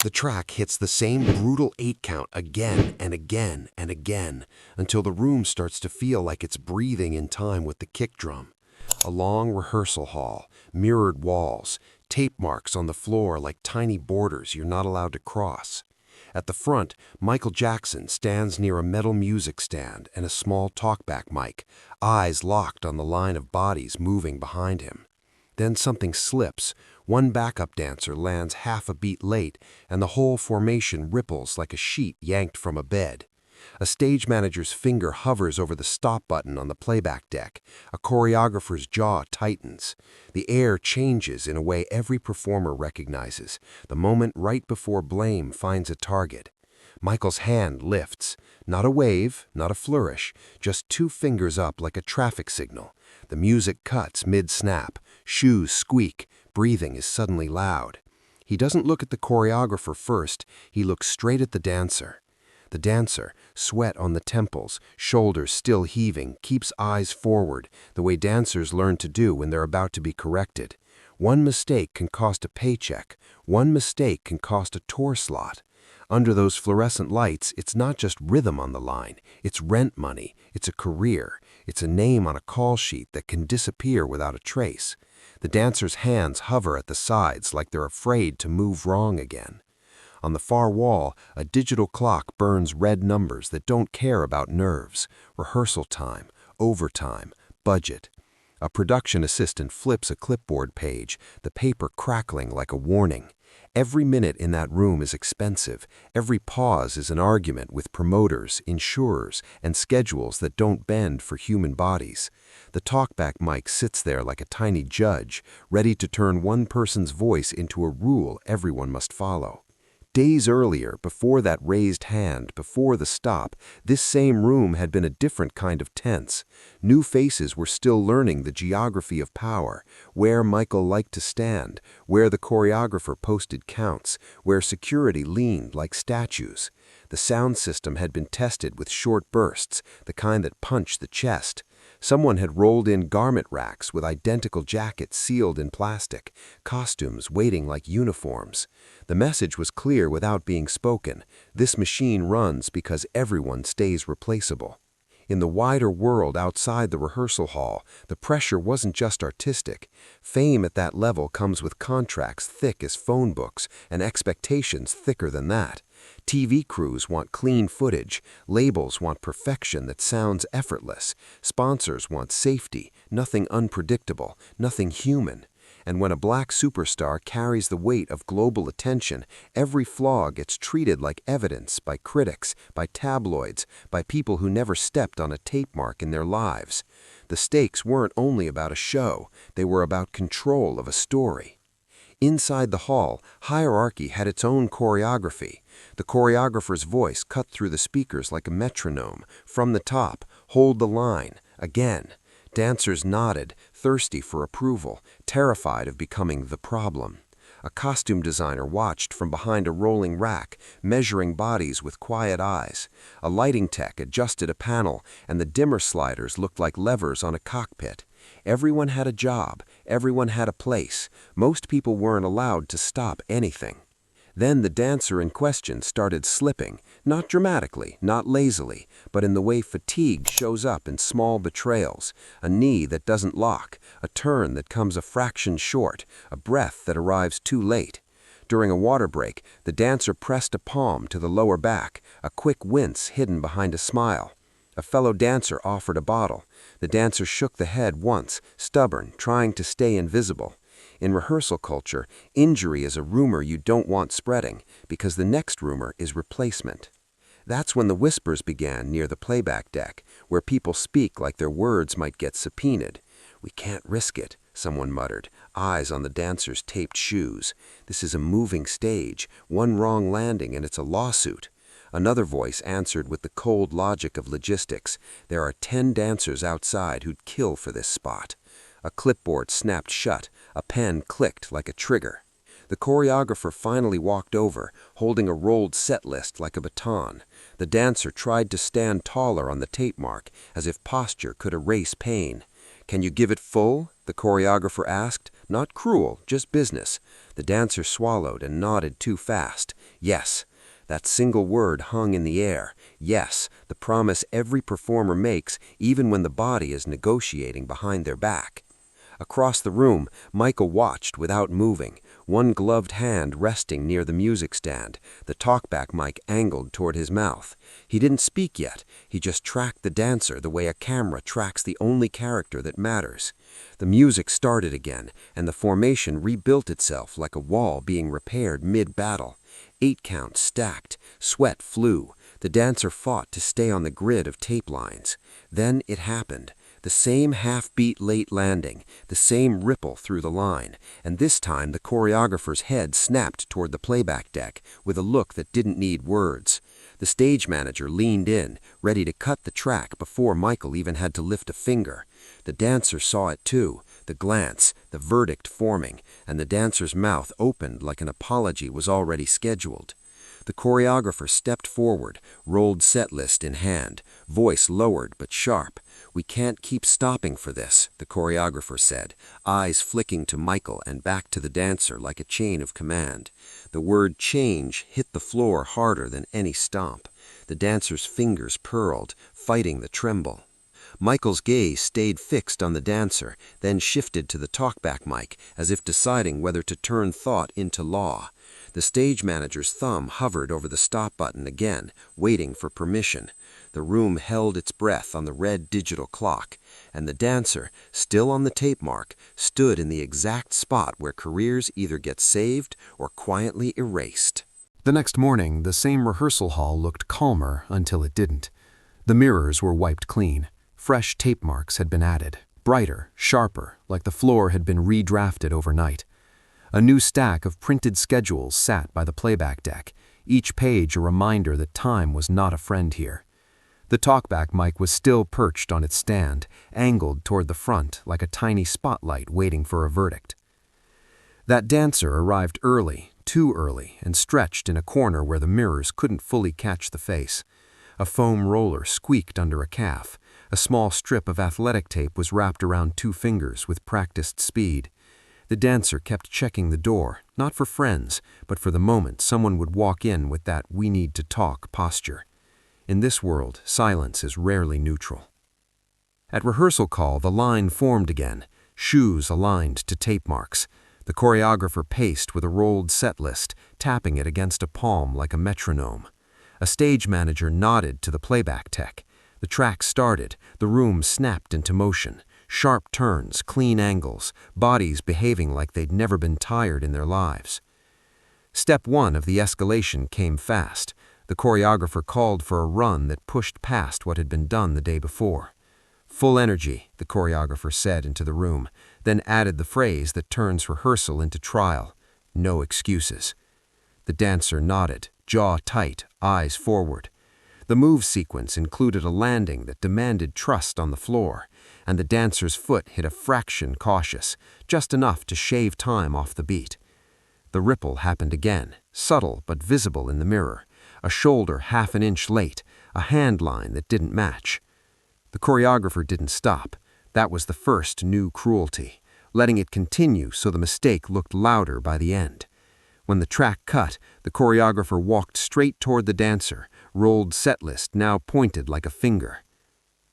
The track hits the same brutal 8 count again and again and again until the room starts to feel like it's breathing in time with the kick drum. A long rehearsal hall, mirrored walls, tape marks on the floor like tiny borders you're not allowed to cross. At the front, Michael Jackson stands near a metal music stand and a small talkback mic, eyes locked on the line of bodies moving behind him. Then something slips. One backup dancer lands half a beat late, and the whole formation ripples like a sheet yanked from a bed. A stage manager's finger hovers over the stop button on the playback deck. A choreographer's jaw tightens. The air changes in a way every performer recognizes, the moment right before blame finds a target. Michael's hand lifts. Not a wave, not a flourish, just 2 fingers up like a traffic signal. The music cuts mid-snap. Shoes squeak. Breathing is suddenly loud. He doesn't look at the choreographer first. He looks straight at the dancer. The dancer, sweat on the temples, shoulders still heaving, keeps eyes forward, the way dancers learn to do when they're about to be corrected. One mistake can cost a paycheck. One mistake can cost a tour slot. Under those fluorescent lights, it's not just rhythm on the line. It's rent money. It's a career. It's a name on a call sheet that can disappear without a trace. The dancer's hands hover at the sides like they're afraid to move wrong again. On the far wall, a digital clock burns red numbers that don't care about nerves, rehearsal time, overtime, budget. A production assistant flips a clipboard page, the paper crackling like a warning. Every minute in that room is expensive. Every pause is an argument with promoters, insurers, and schedules that don't bend for human bodies. The talkback mic sits there like a tiny judge, ready to turn one person's voice into a rule everyone must follow. Days earlier, before that raised hand, before the stop, this same room had been a different kind of tense. New faces were still learning the geography of power, where Michael liked to stand, where the choreographer posted counts, where security leaned like statues. The sound system had been tested with short bursts, the kind that punch the chest. Someone had rolled in garment racks with identical jackets sealed in plastic, costumes waiting like uniforms. The message was clear without being spoken. This machine runs because everyone stays replaceable. In the wider world outside the rehearsal hall, the pressure wasn't just artistic. Fame at that level comes with contracts thick as phone books and expectations thicker than that. TV crews want clean footage, labels want perfection that sounds effortless, sponsors want safety, nothing unpredictable, nothing human. And when a black superstar carries the weight of global attention, every flaw gets treated like evidence by critics, by tabloids, by people who never stepped on a tape mark in their lives. The stakes weren't only about a show, they were about control of a story. Inside the hall, hierarchy had its own choreography. The choreographer's voice cut through the speakers like a metronome. From the top, hold the line, again. Dancers nodded, thirsty for approval, terrified of becoming the problem. A costume designer watched from behind a rolling rack, measuring bodies with quiet eyes. A lighting tech adjusted a panel, and the dimmer sliders looked like levers on a cockpit. Everyone had a job, everyone had a place. Most people weren't allowed to stop anything. Then the dancer in question started slipping, not dramatically, not lazily, but in the way fatigue shows up in small betrayals, a knee that doesn't lock, a turn that comes a fraction short, a breath that arrives too late. During a water break, the dancer pressed a palm to the lower back, a quick wince hidden behind a smile. A fellow dancer offered a bottle. The dancer shook the head once, stubborn, trying to stay invisible. In rehearsal culture, injury is a rumor you don't want spreading, because the next rumor is replacement. That's when the whispers began near the playback deck, where people speak like their words might get subpoenaed. "We can't risk it," someone muttered, eyes on the dancer's taped shoes. "This is a moving stage. One wrong landing and it's a lawsuit." Another voice answered with the cold logic of logistics. "There are 10 dancers outside who'd kill for this spot." A clipboard snapped shut. A pen clicked like a trigger. The choreographer finally walked over, holding a rolled set list like a baton. The dancer tried to stand taller on the tape mark, as if posture could erase pain. "Can you give it full?" the choreographer asked. "Not cruel, just business." The dancer swallowed and nodded too fast. Yes. That single word hung in the air. Yes, the promise every performer makes, even when the body is negotiating behind their back. Across the room, Michael watched without moving, one gloved hand resting near the music stand, the talkback mic angled toward his mouth. He didn't speak yet. He just tracked the dancer the way a camera tracks the only character that matters. The music started again, and the formation rebuilt itself like a wall being repaired mid-battle. 8 counts stacked. Sweat flew. The dancer fought to stay on the grid of tape lines. Then it happened. The same half-beat late landing, the same ripple through the line, and this time the choreographer's head snapped toward the playback deck with a look that didn't need words. The stage manager leaned in, ready to cut the track before Michael even had to lift a finger. The dancer saw it too, the glance, the verdict forming, and the dancer's mouth opened like an apology was already scheduled. The choreographer stepped forward, rolled set list in hand, voice lowered but sharp. "We can't keep stopping for this," the choreographer said, eyes flicking to Michael and back to the dancer like a chain of command. The word change hit the floor harder than any stomp. The dancer's fingers pearled, fighting the tremble. Michael's gaze stayed fixed on the dancer, then shifted to the talkback mic, as if deciding whether to turn thought into law. The stage manager's thumb hovered over the stop button again, waiting for permission. The room held its breath on the red digital clock, and the dancer, still on the tape mark, stood in the exact spot where careers either get saved or quietly erased. The next morning, the same rehearsal hall looked calmer until it didn't. The mirrors were wiped clean. Fresh tape marks had been added, brighter, sharper, like the floor had been redrafted overnight. A new stack of printed schedules sat by the playback deck, each page a reminder that time was not a friend here. The talkback mic was still perched on its stand, angled toward the front like a tiny spotlight waiting for a verdict. That dancer arrived early, too early, and stretched in a corner where the mirrors couldn't fully catch the face. A foam roller squeaked under a calf. A small strip of athletic tape was wrapped around 2 fingers with practiced speed. The dancer kept checking the door, not for friends, but for the moment someone would walk in with that "we need to talk" posture. In this world, silence is rarely neutral. At rehearsal call, the line formed again, shoes aligned to tape marks. The choreographer paced with a rolled set list, tapping it against a palm like a metronome. A stage manager nodded to the playback tech. The track started, the room snapped into motion. Sharp turns, clean angles, bodies behaving like they'd never been tired in their lives. Step 1 of the escalation came fast. The choreographer called for a run that pushed past what had been done the day before. "Full energy," the choreographer said into the room, then added the phrase that turns rehearsal into trial. "No excuses." The dancer nodded, jaw tight, eyes forward. The move sequence included a landing that demanded trust on the floor, and the dancer's foot hit a fraction cautious, just enough to shave time off the beat. The ripple happened again, subtle but visible in the mirror, a shoulder half an inch late, a hand line that didn't match. The choreographer didn't stop. That was the first new cruelty, letting it continue so the mistake looked louder by the end. When the track cut, the choreographer walked straight toward the dancer, rolled set list now pointed like a finger.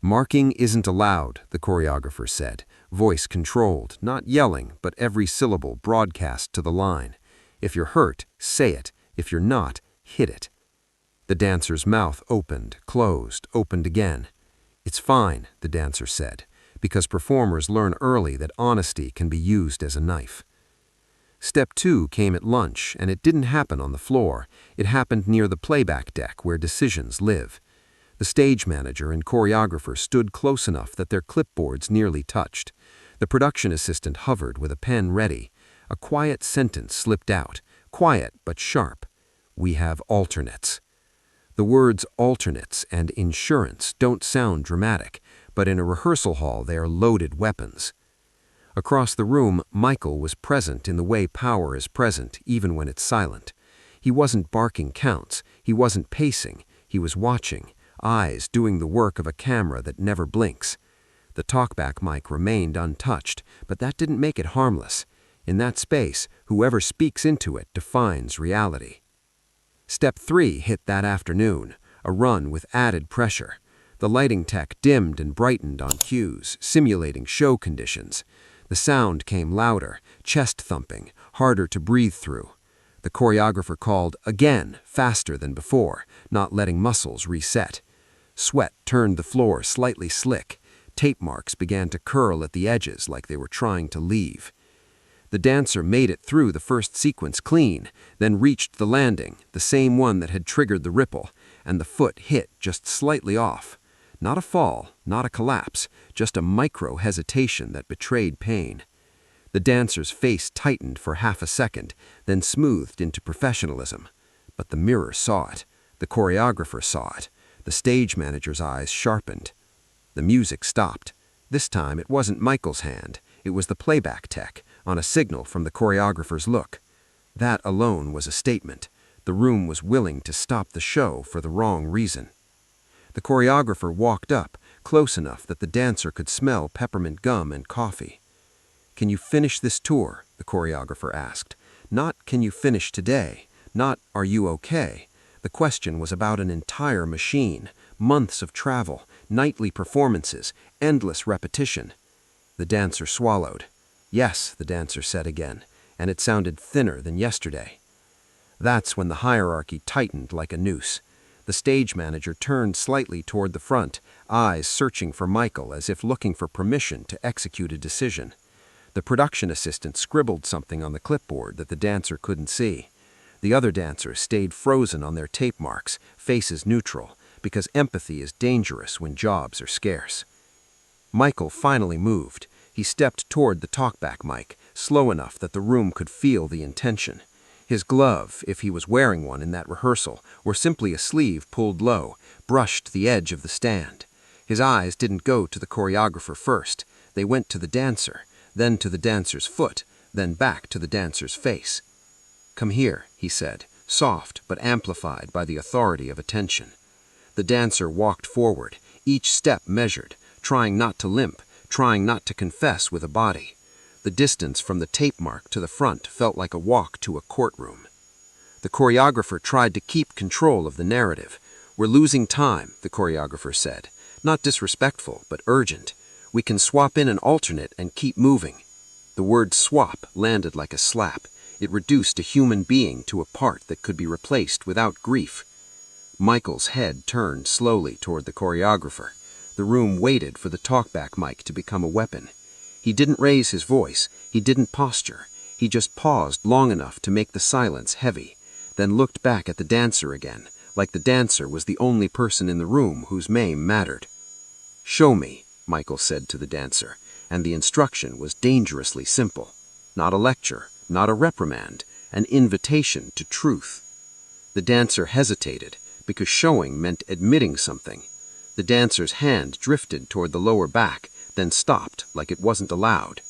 "Marking isn't allowed," the choreographer said, voice controlled, not yelling, but every syllable broadcast to the line. "If you're hurt, say it. If you're not, hit it." The dancer's mouth opened, closed, opened again. "It's fine," the dancer said, because performers learn early that honesty can be used as a knife. Step 2 came at lunch, and it didn't happen on the floor. It happened near the playback deck where decisions live. The stage manager and choreographer stood close enough that their clipboards nearly touched. The production assistant hovered with a pen ready. A quiet sentence slipped out, quiet but sharp. "We have alternates." The words alternates and insurance don't sound dramatic, but in a rehearsal hall they are loaded weapons. Across the room, Michael was present in the way power is present, even when it's silent. He wasn't barking counts, he wasn't pacing, he was watching, eyes doing the work of a camera that never blinks. The talkback mic remained untouched, but that didn't make it harmless. In that space, whoever speaks into it defines reality. Step 3 hit that afternoon, a run with added pressure. The lighting tech dimmed and brightened on cues, simulating show conditions. The sound came louder, chest-thumping, harder to breathe through. The choreographer called again, faster than before, not letting muscles reset. Sweat turned the floor slightly slick. Tape marks began to curl at the edges like they were trying to leave. The dancer made it through the first sequence clean, then reached the landing, the same one that had triggered the ripple, and the foot hit just slightly off. Not a fall, not a collapse, just a micro-hesitation that betrayed pain. The dancer's face tightened for half a second, then smoothed into professionalism. But the mirror saw it. The choreographer saw it. The stage manager's eyes sharpened. The music stopped. This time it wasn't Michael's hand. It was the playback tech, on a signal from the choreographer's look. That alone was a statement. The room was willing to stop the show for the wrong reason. The choreographer walked up, close enough that the dancer could smell peppermint gum and coffee. "Can you finish this tour?" the choreographer asked. Not, "Can you finish today?" Not, "Are you okay?" The question was about an entire machine, months of travel, nightly performances, endless repetition. The dancer swallowed. "Yes," the dancer said again, and it sounded thinner than yesterday. That's when the hierarchy tightened like a noose. The stage manager turned slightly toward the front, eyes searching for Michael as if looking for permission to execute a decision. The production assistant scribbled something on the clipboard that the dancer couldn't see. The other dancers stayed frozen on their tape marks, faces neutral, because empathy is dangerous when jobs are scarce. Michael finally moved. He stepped toward the talkback mic, slow enough that the room could feel the intention. His glove, if he was wearing one in that rehearsal, or simply a sleeve pulled low, brushed the edge of the stand. His eyes didn't go to the choreographer first. They went to the dancer, then to the dancer's foot, then back to the dancer's face. "Come here," he said, soft but amplified by the authority of attention. The dancer walked forward, each step measured, trying not to limp, trying not to confess with a body. The distance from the tape mark to the front felt like a walk to a courtroom. The choreographer tried to keep control of the narrative. "We're losing time," the choreographer said. "Not disrespectful, but urgent. We can swap in an alternate and keep moving." The word swap landed like a slap. It reduced a human being to a part that could be replaced without grief. Michael's head turned slowly toward the choreographer. The room waited for the talkback mic to become a weapon. He didn't raise his voice. He didn't posture. He just paused long enough to make the silence heavy, then looked back at the dancer again, like the dancer was the only person in the room whose name mattered. "Show me," Michael said to the dancer, and the instruction was dangerously simple. Not a lecture, not a reprimand, an invitation to truth. The dancer hesitated, because showing meant admitting something. The dancer's hand drifted toward the lower back, then stopped like it wasn't allowed.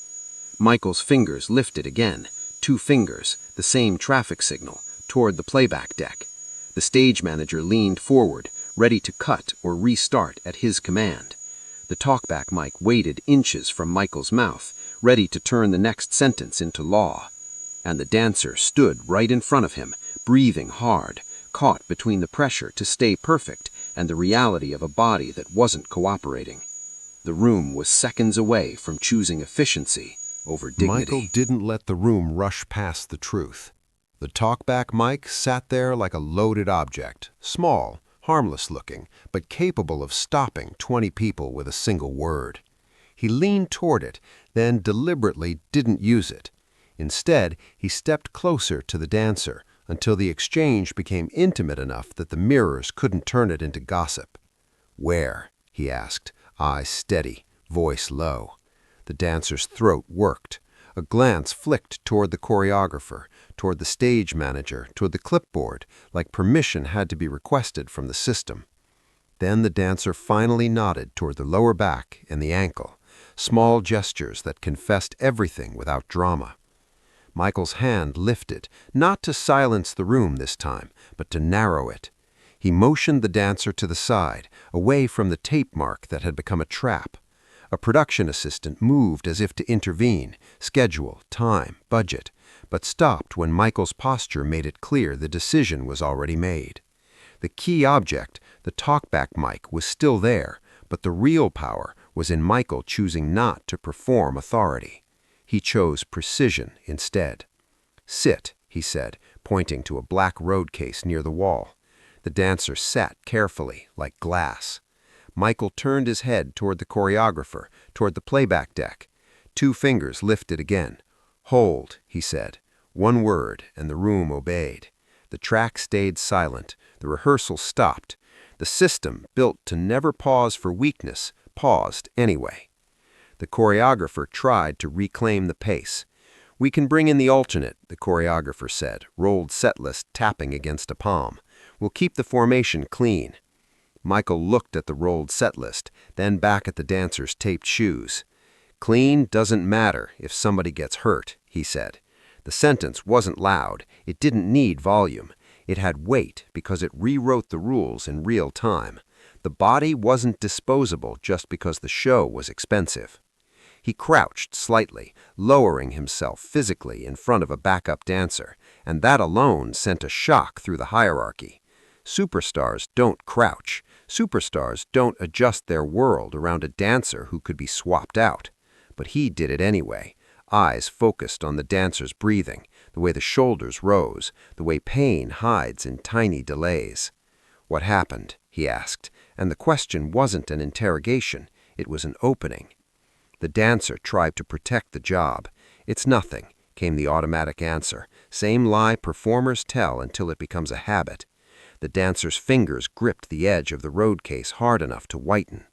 Michael's fingers lifted again, 2 fingers, the same traffic signal, toward the playback deck. The stage manager leaned forward, ready to cut or restart at his command. The talkback mic waited inches from Michael's mouth, ready to turn the next sentence into law. And the dancer stood right in front of him, breathing hard, caught between the pressure to stay perfect and the reality of a body that wasn't cooperating. The room was seconds away from choosing efficiency over dignity. Michael didn't let the room rush past the truth. The talkback mic sat there like a loaded object, small, harmless looking, but capable of stopping 20 people with a single word. He leaned toward it, then deliberately didn't use it. Instead, he stepped closer to the dancer until the exchange became intimate enough that the mirrors couldn't turn it into gossip. "Where?" he asked, eyes steady, voice low. The dancer's throat worked. A glance flicked toward the choreographer, toward the stage manager, toward the clipboard, like permission had to be requested from the system. Then the dancer finally nodded toward the lower back and the ankle, small gestures that confessed everything without drama. Michael's hand lifted, not to silence the room this time, but to narrow it. He motioned the dancer to the side, away from the tape mark that had become a trap. A production assistant moved as if to intervene, schedule, time, budget, but stopped when Michael's posture made it clear the decision was already made. The key object, the talkback mic, was still there, but the real power was in Michael choosing not to perform authority. He chose precision instead. "Sit," he said, pointing to a black road case near the wall. The dancer sat carefully, like glass. Michael turned his head toward the choreographer, toward the playback deck. 2 fingers lifted again. "Hold," he said. One word, and the room obeyed. The track stayed silent. The rehearsal stopped. The system, built to never pause for weakness, paused anyway. The choreographer tried to reclaim the pace. "We can bring in the alternate," the choreographer said, rolled set list tapping against a palm. "We'll keep the formation clean." Michael looked at the rolled set list, then back at the dancer's taped shoes. "Clean doesn't matter if somebody gets hurt," he said. The sentence wasn't loud. It didn't need volume. It had weight because it rewrote the rules in real time. The body wasn't disposable just because the show was expensive. He crouched slightly, lowering himself physically in front of a backup dancer, and that alone sent a shock through the hierarchy. Superstars don't crouch. Superstars don't adjust their world around a dancer who could be swapped out. But he did it anyway, eyes focused on the dancer's breathing, the way the shoulders rose, the way pain hides in tiny delays. "What happened?" he asked, and the question wasn't an interrogation, it was an opening. The dancer tried to protect the job. "It's nothing," came the automatic answer, same lie performers tell until it becomes a habit. The dancer's fingers gripped the edge of the road case hard enough to whiten.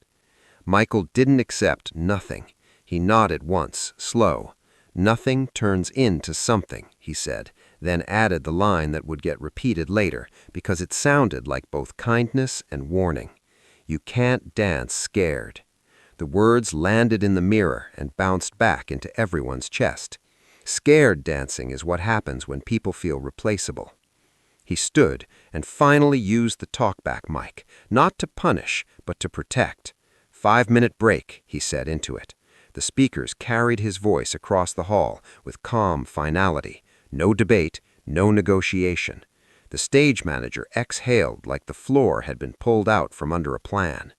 Michael didn't accept nothing. He nodded once, slow. "Nothing turns into something," he said, then added the line that would get repeated later because it sounded like both kindness and warning. "You can't dance scared." The words landed in the mirror and bounced back into everyone's chest. Scared dancing is what happens when people feel replaceable. He stood and finally used the talkback mic, not to punish, but to protect. 5-minute break, he said into it. The speakers carried his voice across the hall with calm finality. No debate, no negotiation. The stage manager exhaled like the floor had been pulled out from under a plan.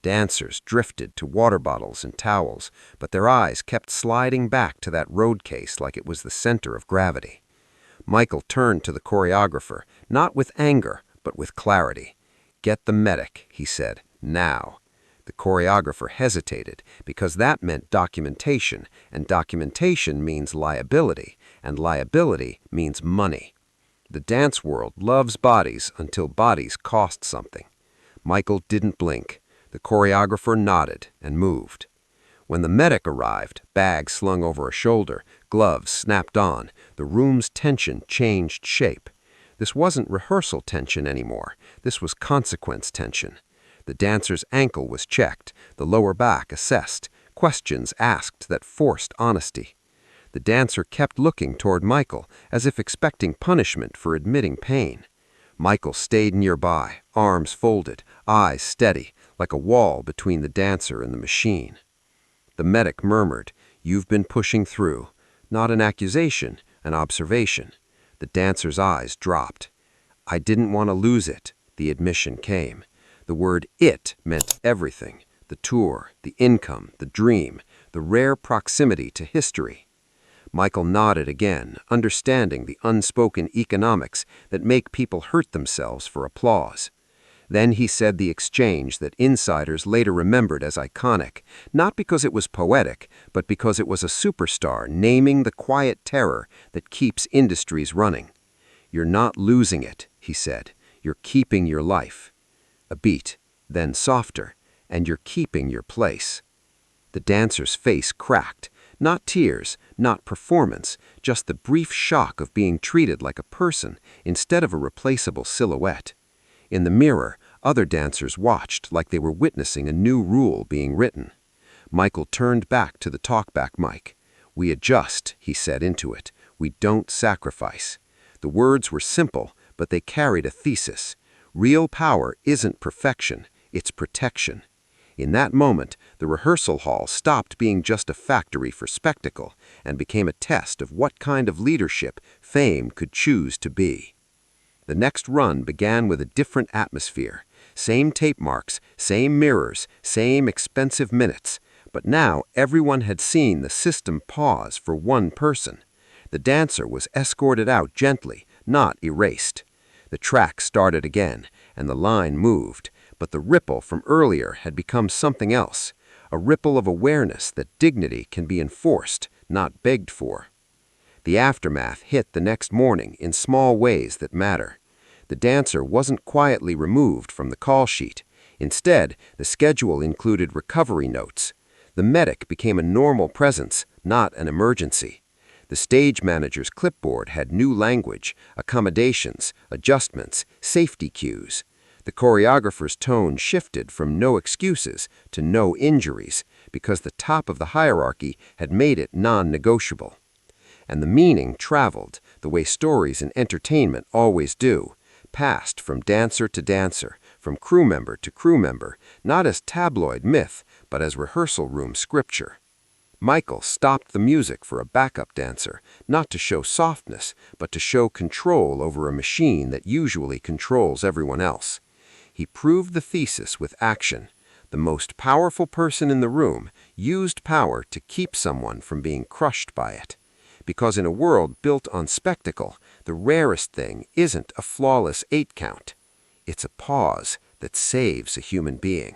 Dancers drifted to water bottles and towels, but their eyes kept sliding back to that road case like it was the center of gravity. Michael turned to the choreographer, not with anger, but with clarity. "Get the medic," he said, "now." The choreographer hesitated because that meant documentation, and documentation means liability, and liability means money. The dance world loves bodies until bodies cost something. Michael didn't blink. The choreographer nodded and moved. When the medic arrived, bag slung over a shoulder, gloves snapped on, the room's tension changed shape. This wasn't rehearsal tension anymore. This was consequence tension. The dancer's ankle was checked, the lower back assessed, questions asked that forced honesty. The dancer kept looking toward Michael, as if expecting punishment for admitting pain. Michael stayed nearby, arms folded, eyes steady, like a wall between the dancer and the machine. The medic murmured, "You've been pushing through." Not an accusation, an observation. The dancer's eyes dropped. "I didn't want to lose it," the admission came. The word "it" meant everything. The tour, the income, the dream, the rare proximity to history. Michael nodded again, understanding the unspoken economics that make people hurt themselves for applause. Then he said the exchange that insiders later remembered as iconic, not because it was poetic, but because it was a superstar naming the quiet terror that keeps industries running. "You're not losing it," he said. "You're keeping your life." A beat, then softer, "and you're keeping your place." The dancer's face cracked. Not tears, not performance, just the brief shock of being treated like a person instead of a replaceable silhouette. In the mirror, other dancers watched like they were witnessing a new rule being written. Michael turned back to the talkback mic. "We adjust," he said into it. "We don't sacrifice." The words were simple, but they carried a thesis. Real power isn't perfection, it's protection. In that moment, the rehearsal hall stopped being just a factory for spectacle and became a test of what kind of leadership fame could choose to be. The next run began with a different atmosphere. Same tape marks, same mirrors, same expensive minutes. But now everyone had seen the system pause for one person. The dancer was escorted out gently, not erased. The track started again, and the line moved, but the ripple from earlier had become something else, a ripple of awareness that dignity can be enforced, not begged for. The aftermath hit the next morning in small ways that matter. The dancer wasn't quietly removed from the call sheet. Instead, the schedule included recovery notes. The medic became a normal presence, not an emergency. The stage manager's clipboard had new language, accommodations, adjustments, safety cues. The choreographer's tone shifted from no excuses to no injuries because the top of the hierarchy had made it non-negotiable. And the meaning traveled, the way stories in entertainment always do, passed from dancer to dancer, from crew member to crew member, not as tabloid myth, but as rehearsal room scripture. Michael stopped the music for a backup dancer, not to show softness, but to show control over a machine that usually controls everyone else. He proved the thesis with action. The most powerful person in the room used power to keep someone from being crushed by it. Because in a world built on spectacle, the rarest thing isn't a flawless 8 count. It's a pause that saves a human being.